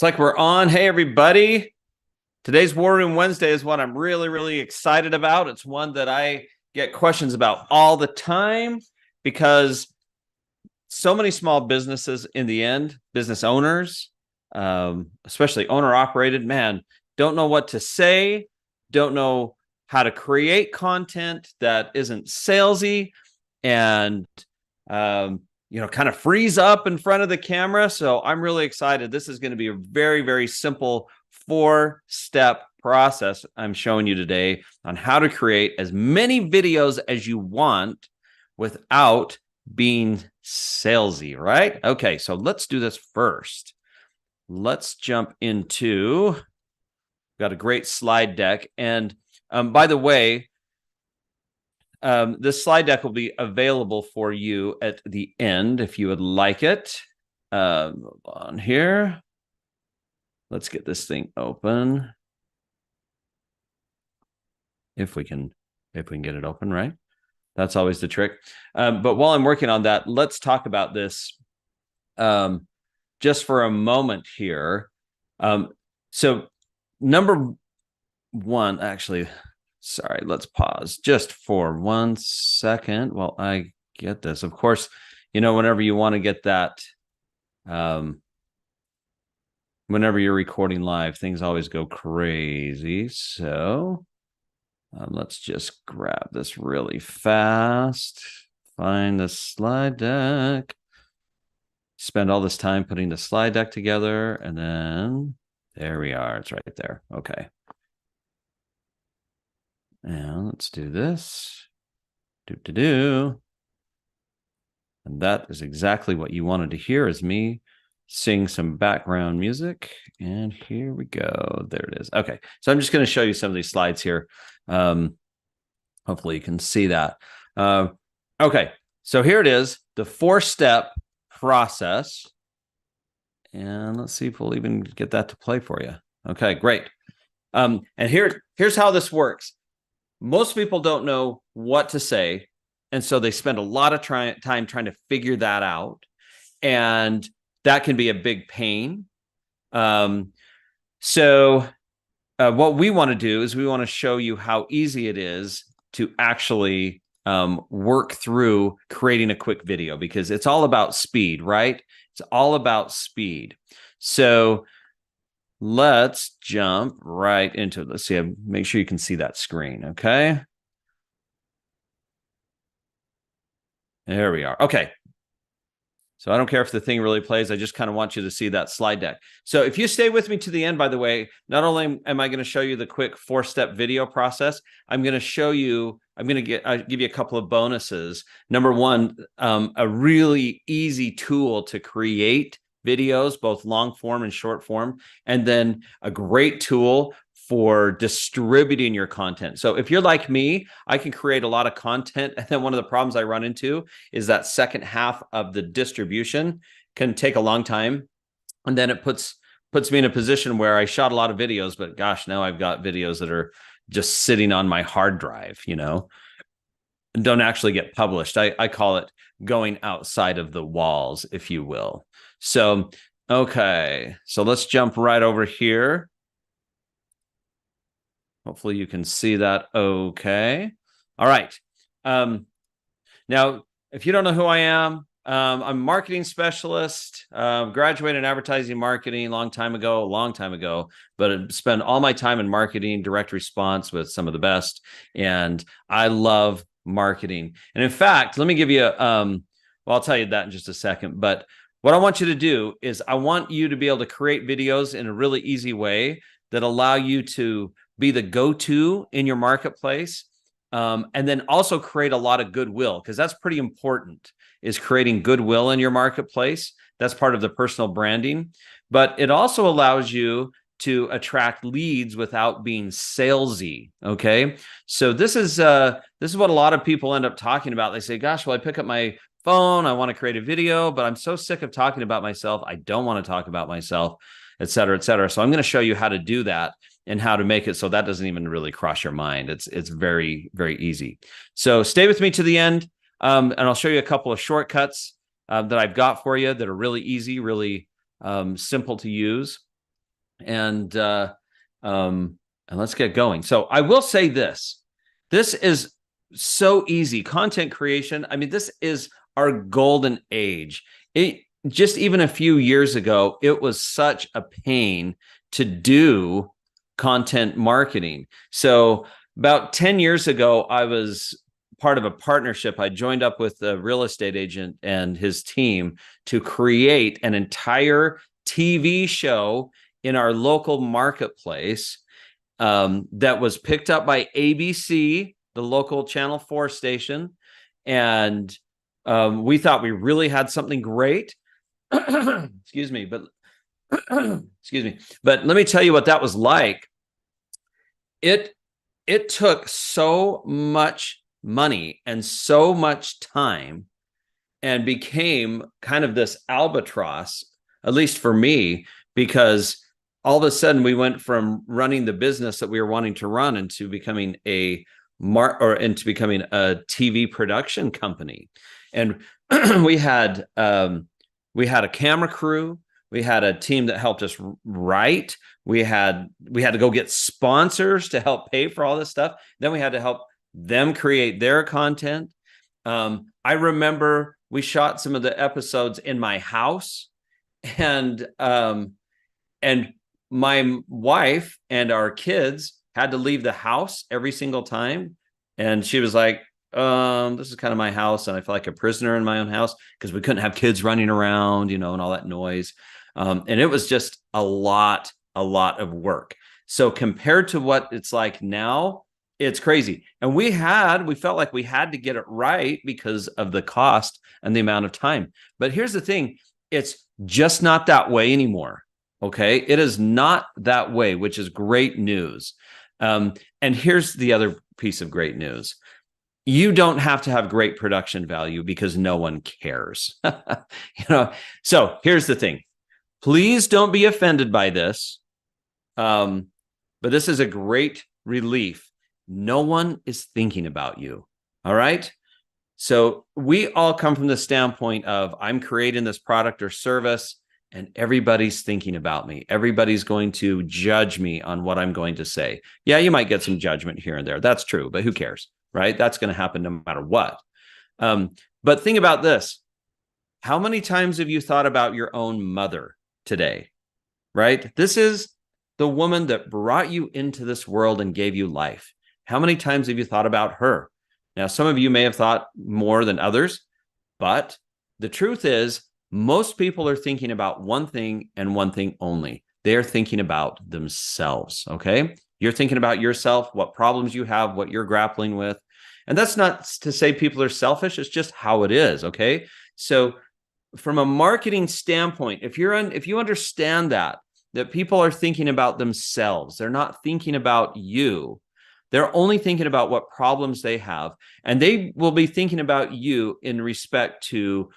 Looks like we're on. Hey, everybody. Today's War Room Wednesday is one I'm really excited about. It's one that I get questions about all the time because so many small businesses in the end, business owners, especially owner-operated, man, don't know what to say, don't know how to create content that isn't salesy, and kind of freeze up in front of the camera. So I'm really excited. This is going to be a very simple 4-step process I'm showing you today on how to create as many videos as you want without being salesy, right? Okay, so let's do this first. Let's jump into, got a great slide deck. And by the way, this slide deck will be available for you at the end if you would like it. On here. Let's get this thing open. If we can get it open, right? That's always the trick. But while I'm working on that, let's talk about this just for a moment here. So number one, actually, sorry, let's pause just for 1 second while I get this. Of course, whenever you want to get that, whenever you're recording live, things always go crazy. So let's just grab this really fast, find the slide deck, spend all this time putting the slide deck together, and then there we are. It's right there. Okay. And let's do this. And that is exactly what you wanted to hear, is me sing some background music. And here we go. There it is. Okay. So I'm just going to show you some of these slides here. Hopefully you can see that. Okay. So here it is, the 4-step process. And let's see if we'll even get that to play for you. Okay, great. And here's how this works. Most people don't know what to say, and so they spend a lot of time trying to figure that out, and that can be a big pain. So what we want to do is we want to show you how easy it is to actually work through creating a quick video, because it's all about speed, right? It's all about speed. So let's jump right into it. Let's see. Make sure you can see that screen. Okay. There we are. Okay. So I don't care if the thing really plays. I just kind of want you to see that slide deck. So if you stay with me to the end, by the way, not only am I going to show you the quick 4-step video process, I'm going to show you, give you a couple of bonuses. Number one, a really easy tool to create videos, both long form and short form, and then a great tool for distributing your content. So if you're like me, I can create a lot of content, and then one of the problems I run into is that second half of the distribution can take a long time, and then it puts me in a position where I shot a lot of videos, but gosh, now I've got videos that are just sitting on my hard drive, and don't actually get published. I call it going outside of the walls, if you will. So, okay, so let's jump right over here. Hopefully you can see that okay. All right. Now, if you don't know who I am, I'm a marketing specialist, graduated in advertising marketing a long time ago, but I spend all my time in marketing, direct response with some of the best, and I love marketing. And in fact, let me give you well, I'll tell you that in just a second, but what I want you to do is I want you to be able to create videos in a really easy way that allow you to be the go-to in your marketplace, and then also create a lot of goodwill, because that's pretty important, is creating goodwill in your marketplace. That's part of the personal branding, but it also allows you to attract leads without being salesy. Okay, so this is what a lot of people end up talking about. They say, "Gosh, well, I pick up my phone, I want to create a video, but I'm so sick of talking about myself. I don't want to talk about myself, et cetera, et cetera." So I'm going to show you how to do that and how to make it so that doesn't even really cross your mind. It's very easy. So stay with me to the end, and I'll show you a couple of shortcuts that I've got for you that are really easy, really simple to use. and let's get going. So I will say this. This is so easy. Content creation. I mean, this is our golden age. Just even a few years ago, it was such a pain to do content marketing. So about 10 years ago, I was part of a partnership. I joined up with a real estate agent and his team to create an entire TV show in our local marketplace that was picked up by ABC, the local Channel 4 station. And we thought we really had something great. Excuse me, but excuse me. But let me tell you what that was like. It took so much money and so much time and became kind of this albatross, at least for me, because all of a sudden we went from running the business that we were wanting to run into becoming into becoming a TV production company. And we had a camera crew. We had a team that helped us write. We had to go get sponsors to help pay for all this stuff. Then we had to help them create their content. I remember we shot some of the episodes in my house, and my wife and our kids had to leave the house every single time. And she was like, this is kind of my house, and I feel like a prisoner in my own house because we couldn't have kids running around, and all that noise. And it was just a lot of work. So compared to what it's like now, it's crazy. And we felt like we had to get it right because of the cost and the amount of time. But here's the thing, it's just not that way anymore. Okay. It is not that way, which is great news. And here's the other piece of great news. You don't have to have great production value because no one cares. So here's the thing. Please don't be offended by this. But this is a great relief. No one is thinking about you. All right. So we all come from the standpoint of I'm creating this product or service and everybody's thinking about me. Everybody's going to judge me on what I'm going to say. Yeah, you might get some judgment here and there. That's true, but who cares, right? That's going to happen no matter what. But think about this. How many times have you thought about your own mother today, right? This is the woman that brought you into this world and gave you life. How many times have you thought about her? Now, some of you may have thought more than others, but the truth is most people are thinking about one thing and one thing only. They're thinking about themselves, okay? You're thinking about yourself, what problems you have, what you're grappling with. And that's not to say people are selfish. It's just how it is, okay? So from a marketing standpoint, if you understand that people are thinking about themselves, they're not thinking about you. They're only thinking about what problems they have, and they will be thinking about you in respect to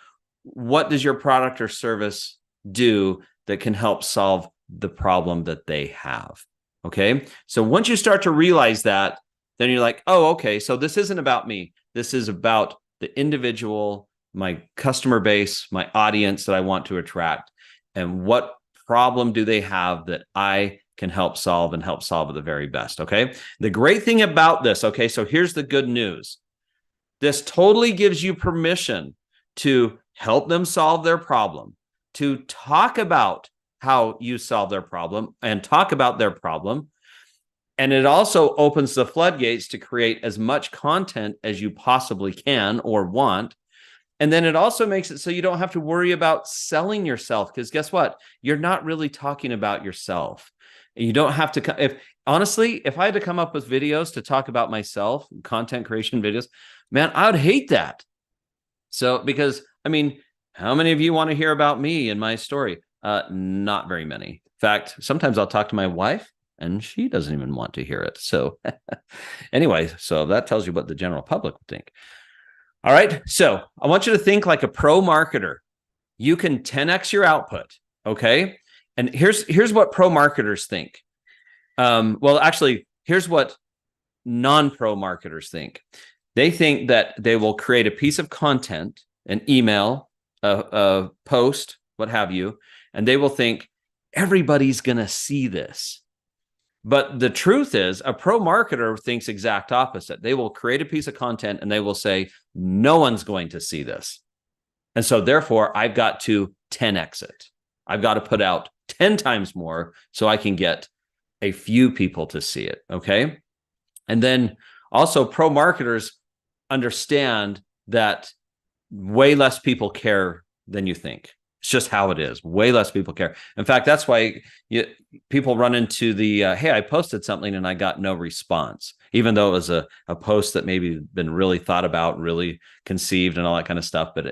what does your product or service do that can help solve the problem that they have. Okay. So once you start to realize that, then you're like, oh, okay. So this isn't about me. This is about the individual, my customer base, my audience that I want to attract, and what problem do they have that I can help solve and help solve at the very best. Okay. The great thing about this, okay, so here's the good news. This totally gives you permission to help them solve their problem, to talk about how you solve their problem and talk about their problem. And it also opens the floodgates to create as much content as you possibly can or want. And then it also makes it so you don't have to worry about selling yourself, because guess what? You're not really talking about yourself. You don't have to, if I had to come up with videos to talk about myself, content creation videos, man, I would hate that. So, because I mean, how many of you want to hear about me and my story? Not very many. In fact, sometimes I'll talk to my wife and she doesn't even want to hear it. So anyway, so that tells you what the general public would think. All right. So I want you to think like a pro marketer. You can 10x your output. Okay. And here's what pro marketers think. Well, actually, here's what non-pro marketers think. They think that they will create a piece of content, an email, a post, what have you, and they will think everybody's going to see this. But the truth is, a pro marketer thinks exact opposite. They will create a piece of content and they will say, no one's going to see this. And so therefore, I've got to 10x it. I've got to put out 10 times more so I can get a few people to see it. Okay. And then also pro marketers understand that way less people care than you think. It's just how it is. Way less people care. In fact, that's why people run into the, hey, I posted something and I got no response, even though it was a post that maybe been really thought about, really conceived and all that kind of stuff, but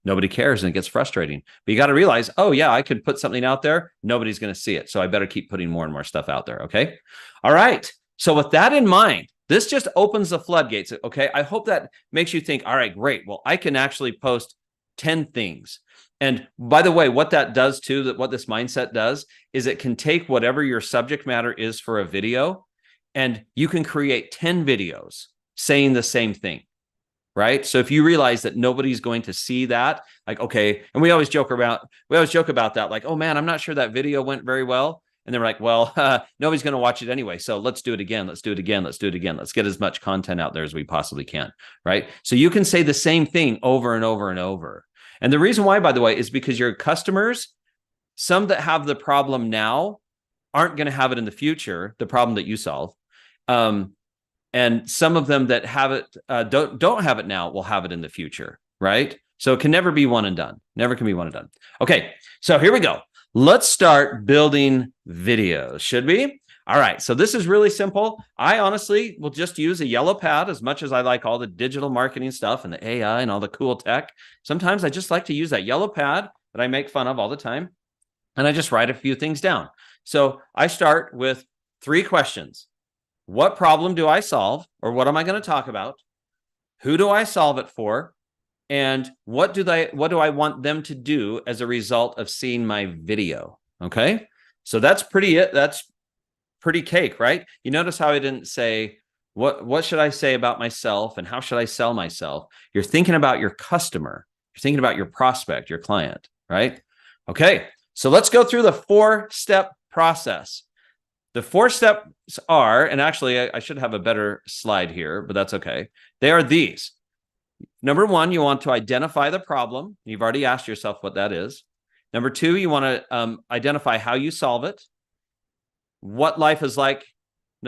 nobody cares and it gets frustrating. But you got to realize, oh yeah, I could put something out there. Nobody's going to see it. So I better keep putting more and more stuff out there. Okay. All right. So with that in mind, this just opens the floodgates. Okay. I hope that makes you think, all right, great. Well, I can actually post 10 things. And by the way, what that does too, that what this mindset does is it can take whatever your subject matter is for a video and you can create 10 videos saying the same thing, right? So if you realize that nobody's going to see that, like, okay, and we always joke about that, like, oh man, I'm not sure that video went very well. And they're like, well, nobody's going to watch it anyway. So let's do it again. Let's do it again. Let's do it again. Let's get as much content out there as we possibly can, right? So you can say the same thing over and over and over. And the reason why, by the way, is because your customers, some that have the problem now aren't going to have it in the future, the problem that you solve. And some of them that have it, don't have it now will have it in the future, right? So it can never be one and done. Never can be one and done. Okay, so here we go. Let's start building videos, should we? All right, so this is really simple. I honestly will just use a yellow pad as much as I like all the digital marketing stuff and the AI and all the cool tech. Sometimes I just like to use that yellow pad that I make fun of all the time, and I just write a few things down. So I start with 3 questions. What problem do I solve, or what am I going to talk about? Who do I solve it for? And what do I want them to do as a result of seeing my video? Okay, so that's pretty cake, right? You notice how I didn't say, what should I say about myself and how should I sell myself? You're thinking about your customer. You're thinking about your prospect, your client, right? Okay, so let's go through the 4-step process. The 4 steps are, and actually I should have a better slide here, but that's okay. They are these. Number 1, you want to identify the problem. You've already asked yourself what that is. Number 2, you want to identify how you solve it. What life is like.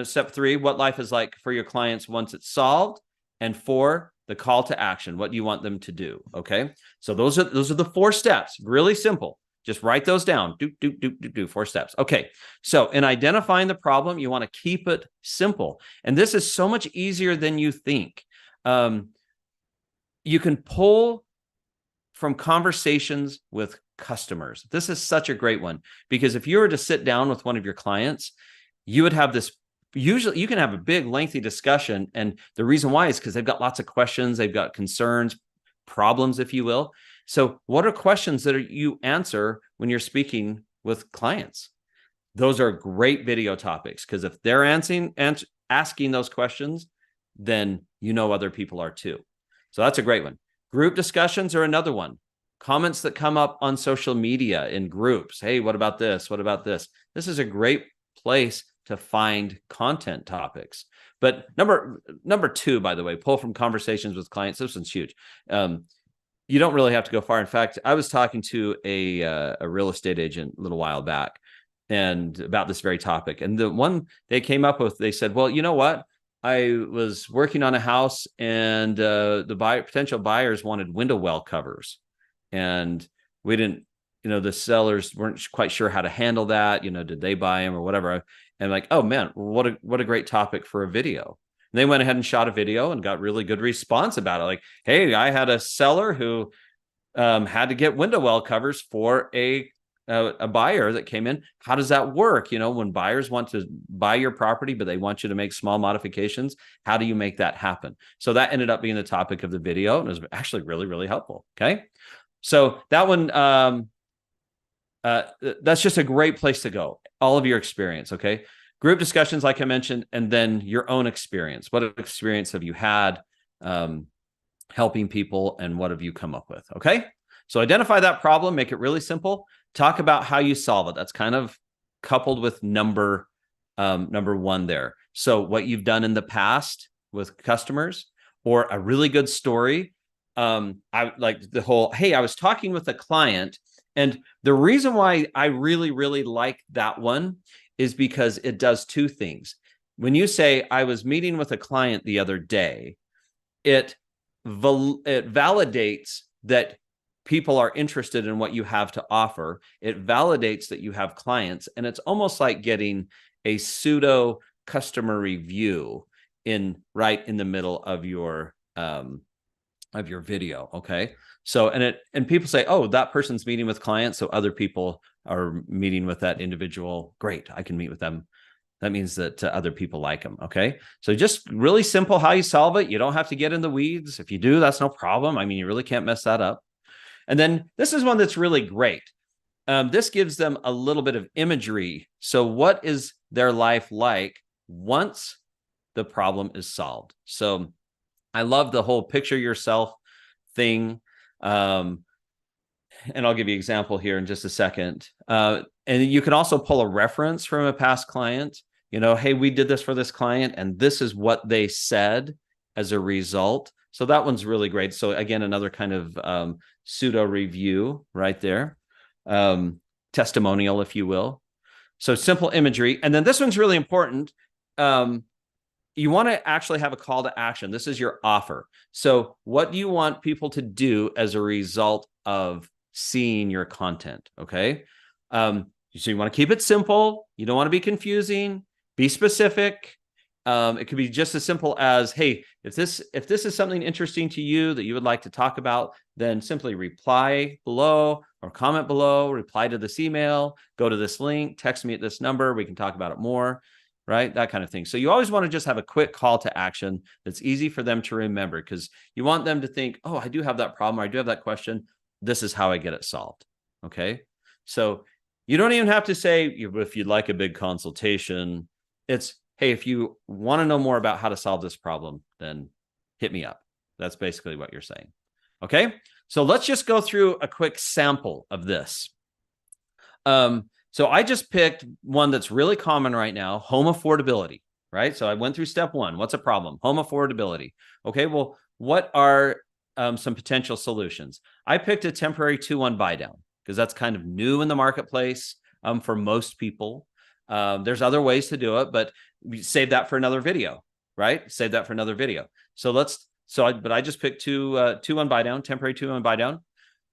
Step 3, what life is like for your clients once it's solved. And 4, the call to action. What do you want them to do? Okay. So those are the 4 steps. Really simple. Just write those down. 4 steps. Okay. So in identifying the problem, you want to keep it simple. And this is so much easier than you think. You can pull from conversations with customers. This is such a great one because if you were to sit down with one of your clients, you would have this, usually you can have a big lengthy discussion. And the reason why is because they've got lots of questions, they've got concerns, problems, if you will. So what are questions that you answer when you're speaking with clients? Those are great video topics because if they're asking those questions, then you know other people are too. So that's a great one. Group discussions are another one. Comments that come up on social media in groups. Hey, what about this? What about this? This is a great place to find content topics. But number 2, by the way, pull from conversations with clients. This one's huge. You don't really have to go far. In fact, I was talking to a real estate agent a little while back and about this very topic. And the one they came up with, they said, well, you know what? I was working on a house and the potential buyers wanted window well covers. And we didn't, the sellers weren't quite sure how to handle that. Did they buy them or whatever? And like, oh man, what a great topic for a video. And they went ahead and shot a video and got really good response about it. Like, hey, I had a seller who had to get window well covers for a buyer that came in. How does that work? When buyers want to buy your property, but they want you to make small modifications, how do you make that happen? So that ended up being the topic of the video and it was actually really, really helpful. Okay. So that one, that's just a great place to go. All of your experience. Okay. Group discussions, like I mentioned, and then your own experience. What experience have you had helping people and what have you come up with? Okay. So identify that problem, make it really simple. Talk about how you solve it. That's kind of coupled with number one there. So what you've done in the past with customers, or a really good story. I like the whole, hey, I was talking with a client, and the reason why I really, really like that one is because it does two things. When you say, I was meeting with a client the other day, it validates that people are interested in what you have to offer. It validates that you have clients, and it's almost like getting a pseudo customer review right in the middle of your video. Okay. So, and people say, oh, that person's meeting with clients, so other people are meeting with that individual. Great, I can meet with them. That means that other people like them. Okay. So just really simple how you solve it. You don't have to get in the weeds. If you do, that's no problem. I mean, you really can't mess that up. And then this is one that's really great. This gives them a little bit of imagery. So what is their life like once the problem is solved? So I love the whole picture yourself thing. And I'll give you an example here in just a second. And you can also pull a reference from a past client. You know, hey, we did this for this client, and this is what they said as a result. So that one's really great. So again, another kind of pseudo review right there. Testimonial, if you will. So simple imagery. And then this one's really important. You want to actually have a call to action. This is your offer. So what do you want people to do as a result of seeing your content? Okay. So you want to keep it simple. You don't want to be confusing. Be specific. It could be just as simple as, hey, if this is something interesting to you that you would like to talk about, then simply reply below or comment below, reply to this email, go to this link, text me at this number. We can talk about it more, right? That kind of thing. So you always want to just have a quick call to action that's easy for them to remember, because you want them to think, oh, I do have that problem, or I do have that question. This is how I get it solved. Okay. So you don't even have to say, if you'd like a big consultation, it's, hey, if you want to know more about how to solve this problem, then hit me up. That's basically what you're saying. Okay. So let's just go through a quick sample of this. So I just picked one that's really common right now, home affordability, right? So I went through step one. What's a problem? Home affordability. Okay. Well, what are some potential solutions? I picked a temporary 2-1 buy down because that's kind of new in the marketplace for most people. There's other ways to do it, but we save that for another video, right? Save that for another video. So but I just picked 2-1 buy down, temporary 2-1 buy down.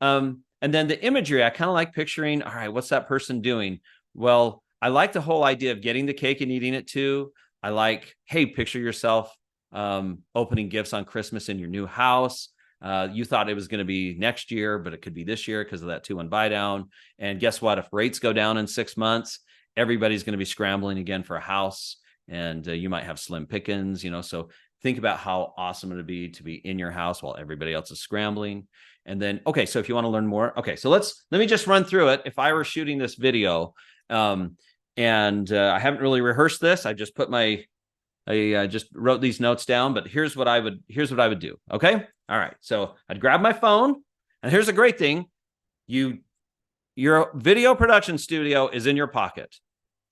And then the imagery, I kind of like picturing, all right, what's that person doing? Well, I like the whole idea of getting the cake and eating it too. I like, hey, picture yourself opening gifts on Christmas in your new house. You thought it was going to be next year, but it could be this year because of that 2-1 buy down. And guess what? If rates go down in 6 months, everybody's going to be scrambling again for a house, and you might have slim pickings, so think about how awesome it would be to be in your house while everybody else is scrambling. And then, okay, so if you want to learn more, okay, so let me just run through it. If I were shooting this video, and I haven't really rehearsed this, I just I just wrote these notes down, but here's what I would do. Okay. All right. So I'd grab my phone, and here's a great thing. Your video production studio is in your pocket.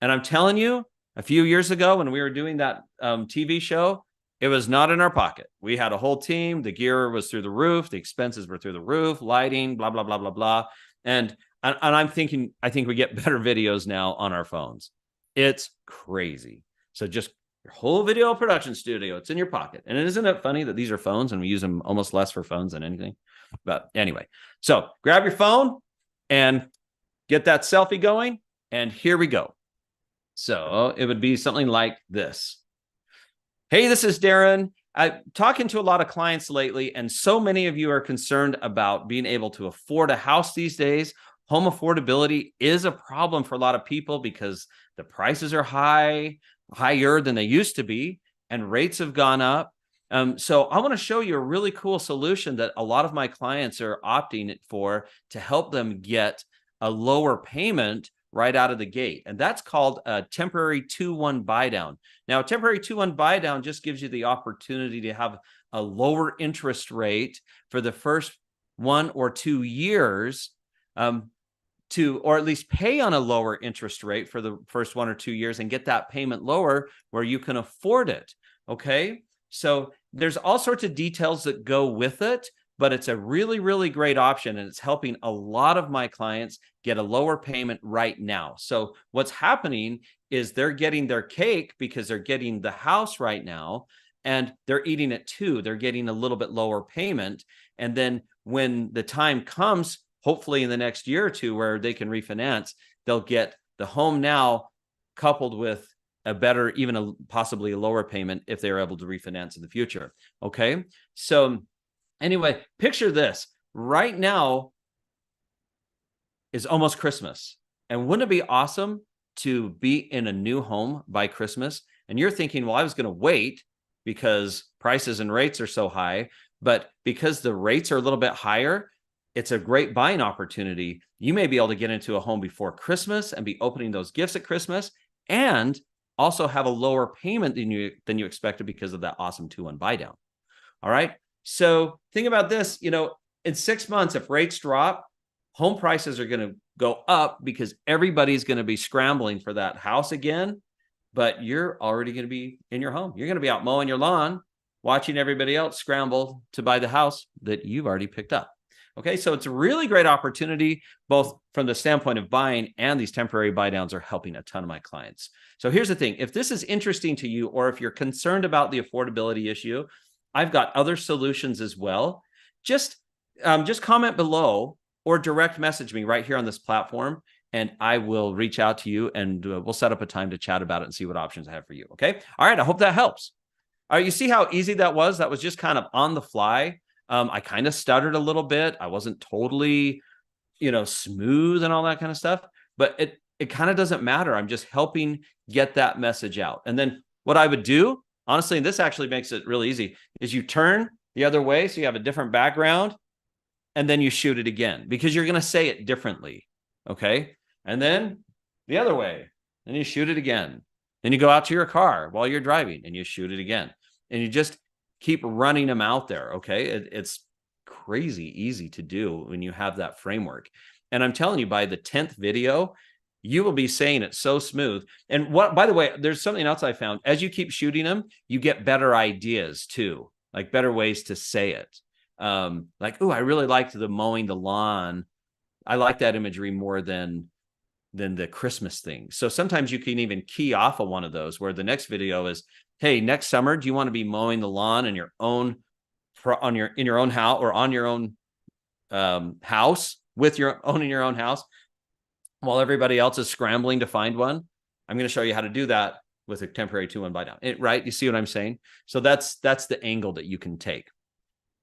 And I'm telling you, a few years ago when we were doing that TV show, it was not in our pocket. We had a whole team. The gear was through the roof. The expenses were through the roof, lighting, blah, blah, blah, blah, blah. And I'm thinking, I think we get better videos now on our phones. It's crazy. So just your whole video production studio, it's in your pocket. And isn't it funny that these are phones and we use them almost less for phones than anything? But anyway, so grab your phone and get that selfie going. And here we go. So it would be something like this. Hey, this is Darren. I'm talking to a lot of clients lately, and so many of you are concerned about being able to afford a house these days. Home affordability is a problem for a lot of people because the prices are higher than they used to be, and rates have gone up. So I want to show you a really cool solution that a lot of my clients are opting for to help them get a lower payment right out of the gate. And that's called a temporary 2-1 buy down. Now, a temporary 2-1 buy down just gives you the opportunity to have a lower interest rate for the first 1 or 2 years or at least pay on a lower interest rate for the first 1 or 2 years and get that payment lower where you can afford it. Okay. So there's all sorts of details that go with it, but it's a really, really great option. And it's helping a lot of my clients get a lower payment right now. So what's happening is they're getting their cake because they're getting the house right now, and they're eating it too. They're getting a little bit lower payment. And then when the time comes, hopefully in the next year or two, where they can refinance, they'll get the home now coupled with a better, even possibly a lower payment if they're able to refinance in the future. Okay. So anyway, picture this. Right now is almost Christmas. And wouldn't it be awesome to be in a new home by Christmas? And you're thinking, well, I was going to wait because prices and rates are so high. But because the rates are a little bit higher, it's a great buying opportunity. You may be able to get into a home before Christmas and be opening those gifts at Christmas, and also have a lower payment than you expected because of that awesome 2-1 buy down. All right. So think about this, in 6 months, if rates drop, home prices are going to go up because everybody's going to be scrambling for that house again, but you're already going to be in your home. You're going to be out mowing your lawn, watching everybody else scramble to buy the house that you've already picked up. Okay, so it's a really great opportunity, both from the standpoint of buying, and these temporary buy downs are helping a ton of my clients. So here's the thing. If this is interesting to you, or if you're concerned about the affordability issue, I've got other solutions as well. Just comment below or direct message me right here on this platform, and I will reach out to you, and we'll set up a time to chat about it and see what options I have for you. Okay. All right. I hope that helps. All right. You see how easy that was? That was just kind of on the fly. I kind of stuttered a little bit. I wasn't totally, smooth and all that kind of stuff, but it kind of doesn't matter. I'm just helping get that message out. And then what I would do, honestly, and this actually makes it really easy, is you turn the other way so you have a different background, and then you shoot it again because you're going to say it differently. Okay. And then the other way, and you shoot it again. Then you go out to your car while you're driving and you shoot it again. And you just keep running them out there. Okay. It's crazy easy to do when you have that framework. And I'm telling you, by the 10th video, you will be saying it so smooth. And by the way, there's something else I found. As you keep shooting them, you get better ideas too, like better ways to say it. Like, I really liked the mowing the lawn. I like that imagery more than the Christmas thing. So sometimes you can even key off of one of those, where the next video is, hey, next summer, do you want to be mowing the lawn in your own house, or on your own house with owning your own house while everybody else is scrambling to find one? I'm going to show you how to do that with a temporary 2-1 buy down. Right? You see what I'm saying? So that's the angle that you can take.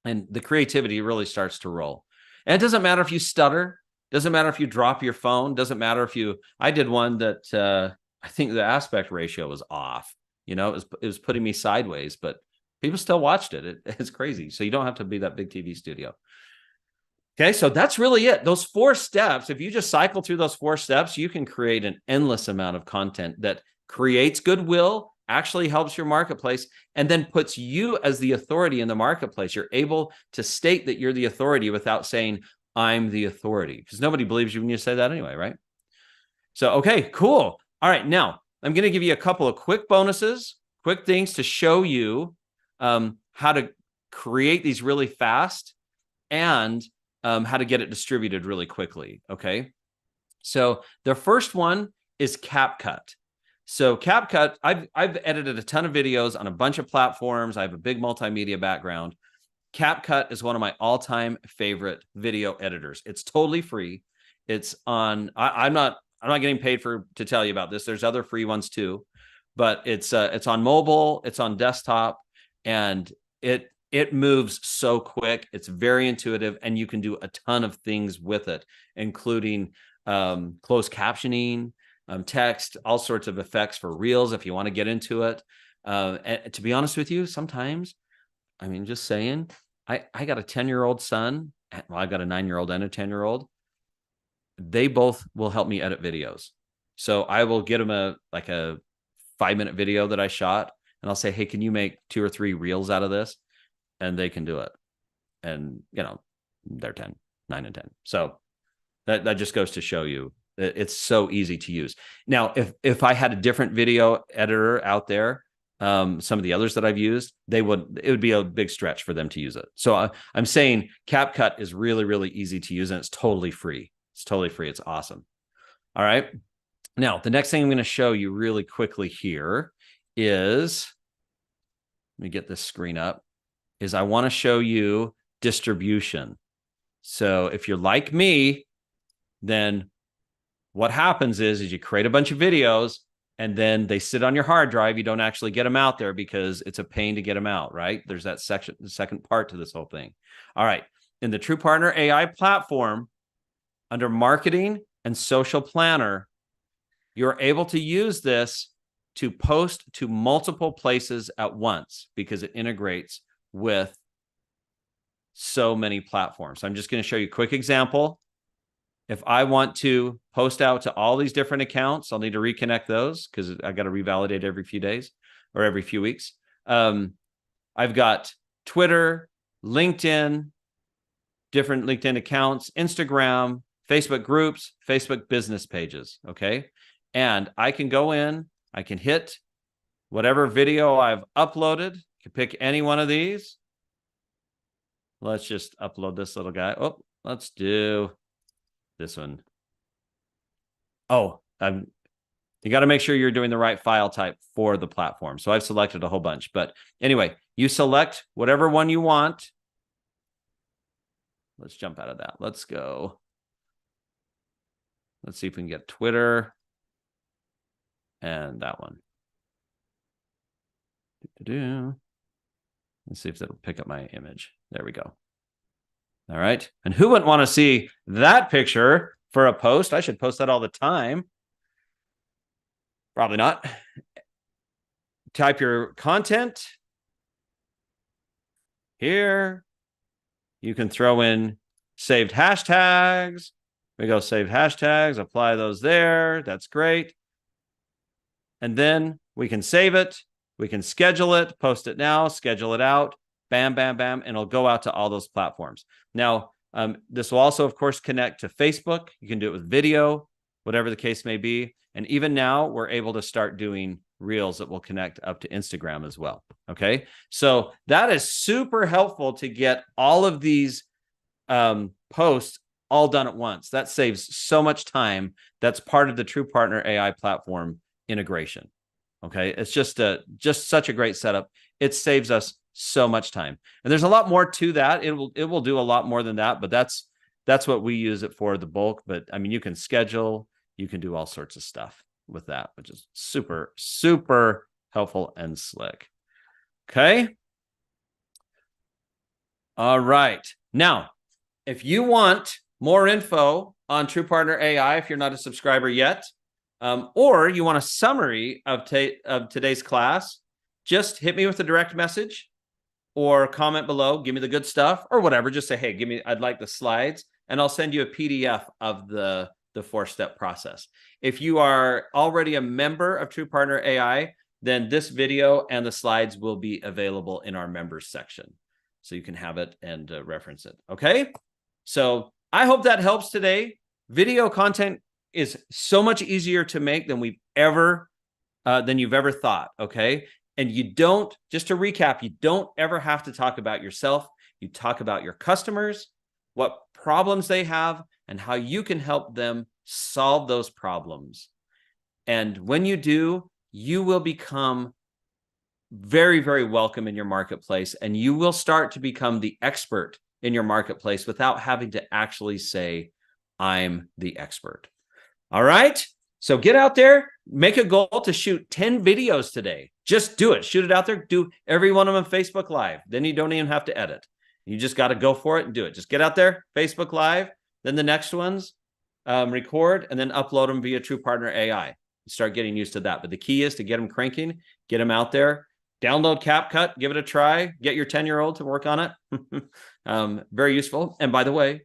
And the creativity really starts to roll. And it doesn't matter if you stutter. Doesn't matter if you drop your phone. Doesn't matter if I did one that I think the aspect ratio was off. It was putting me sideways, but people still watched it. It's crazy. So you don't have to be that big TV studio. Okay, so that's really it. Those 4 steps, if you just cycle through those 4 steps, you can create an endless amount of content that creates goodwill, actually helps your marketplace, and then puts you as the authority in the marketplace. You're able to state that you're the authority without saying, I'm the authority, because nobody believes you when you say that anyway, right? So, okay, cool. All right, now I'm going to give you a couple of quick bonuses, quick things to show you how to create these really fast, and how to get it distributed really quickly. Okay. So the first one is CapCut. So CapCut, I've edited a ton of videos on a bunch of platforms. I have a big multimedia background. CapCut is one of my all-time favorite video editors. It's totally free. It's on. I'm not getting paid to tell you about this. There's other free ones too, but it's on mobile. It's on desktop, and it moves so quick. It's very intuitive, and you can do a ton of things with it, including closed captioning, text, all sorts of effects for reels if you want to get into it. And to be honest with you, sometimes, I mean, just saying, I got a 10-year-old son. Well, I've got a 9-year-old and a 10-year-old. They both will help me edit videos. So I will get them a 5-minute video that I shot, and I'll say, hey, can you make 2 or 3 reels out of this? And they can do it. And, they're 10, 9 and 10. So that just goes to show you it's so easy to use. Now, if I had a different video editor out there, some of the others that I've used, it would be a big stretch for them to use it. So I'm saying CapCut is really, really easy to use, and it's totally free. It's totally free. It's awesome. All right. Now, the next thing I'm going to show you really quickly here is, let me get this screen up, is I want to show you distribution. So if you're like me, then what happens is you create a bunch of videos and then they sit on your hard drive. You don't actually get them out there because it's a pain to get them out, right? There's that section, the second part to this whole thing. All right. In the TruePartner AI platform, under marketing and social planner, you're able to use this to post to multiple places at once because it integrates with so many platforms. I'm just going to show you a quick example. If I want to post out to all these different accounts, I'll need to reconnect those because I got to revalidate every few days or every few weeks. I've got Twitter, LinkedIn, different LinkedIn accounts, Instagram, Facebook groups, Facebook business pages. Okay. And I can go in, I can hit whatever video I've uploaded. You can pick any one of these. Let's just upload this little guy. Oh, let's do this one. Oh, you got to make sure you're doing the right file type for the platform. So I've selected a whole bunch. But anyway, you select whatever one you want. Let's jump out of that. Let's go. Let's see if we can get Twitter and that one. Let's see if that'll pick up my image. There we go. All right. And who wouldn't want to see that picture for a post? I should post that all the time. Probably not. Type your content here. You can throw in saved hashtags. We go saved hashtags, apply those there. That's great. And then we can save it. We can schedule it, post it now, schedule it out. Bam, bam, bam. And it'll go out to all those platforms. Now, this will also, of course, connect to Facebook. You can do it with video, whatever the case may be. And even now, we're able to start doing reels that will connect up to Instagram as well. Okay. So that is super helpful to get all of these posts all done at once. That saves so much time. That's part of the TruePartner AI platform integration. Okay. It's just such a great setup. It saves us so much time. And there's a lot more to that. It will do a lot more than that, but that's what we use it for, the bulk. But I mean, you can schedule, you can do all sorts of stuff with that, which is super, super helpful and slick. Okay. All right. Now, if you want more info on TruePartner AI, if you're not a subscriber yet, or you want a summary of today's class, just hit me with a direct message or comment below. Give me the good stuff or whatever. Just say, hey, I'd like the slides, and I'll send you a PDF of the 4-step process. If you are already a member of TruePartner AI, then this video and the slides will be available in our members section. So you can have it and reference it. Okay. So I hope that helps today. Video content is so much easier to make than you've ever thought. Okay. And you don't, just to recap, you don't ever have to talk about yourself. You talk about your customers, what problems they have, and how you can help them solve those problems. And when you do, you will become very, very welcome in your marketplace, and you will start to become the expert in your marketplace without having to actually say, I'm the expert. All right. So get out there, make a goal to shoot 10 videos today. Just do it. Shoot it out there. Do every one of them Facebook Live. Then you don't even have to edit. You just got to go for it and do it. Just get out there, Facebook Live. Then the next ones, record and then upload them via TruePartner AI. Start getting used to that. But the key is to get them cranking, get them out there. Download CapCut, give it a try. Get your 10-year-old to work on it. Very useful. And by the way,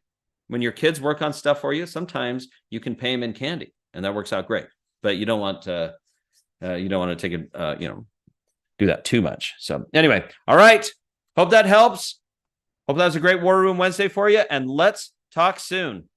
when your kids work on stuff for you, sometimes you can pay them in candy, and that works out great. But you don't want to take it, do that too much. So anyway, all right. Hope that helps. Hope that was a great War Room Wednesday for you, and let's talk soon.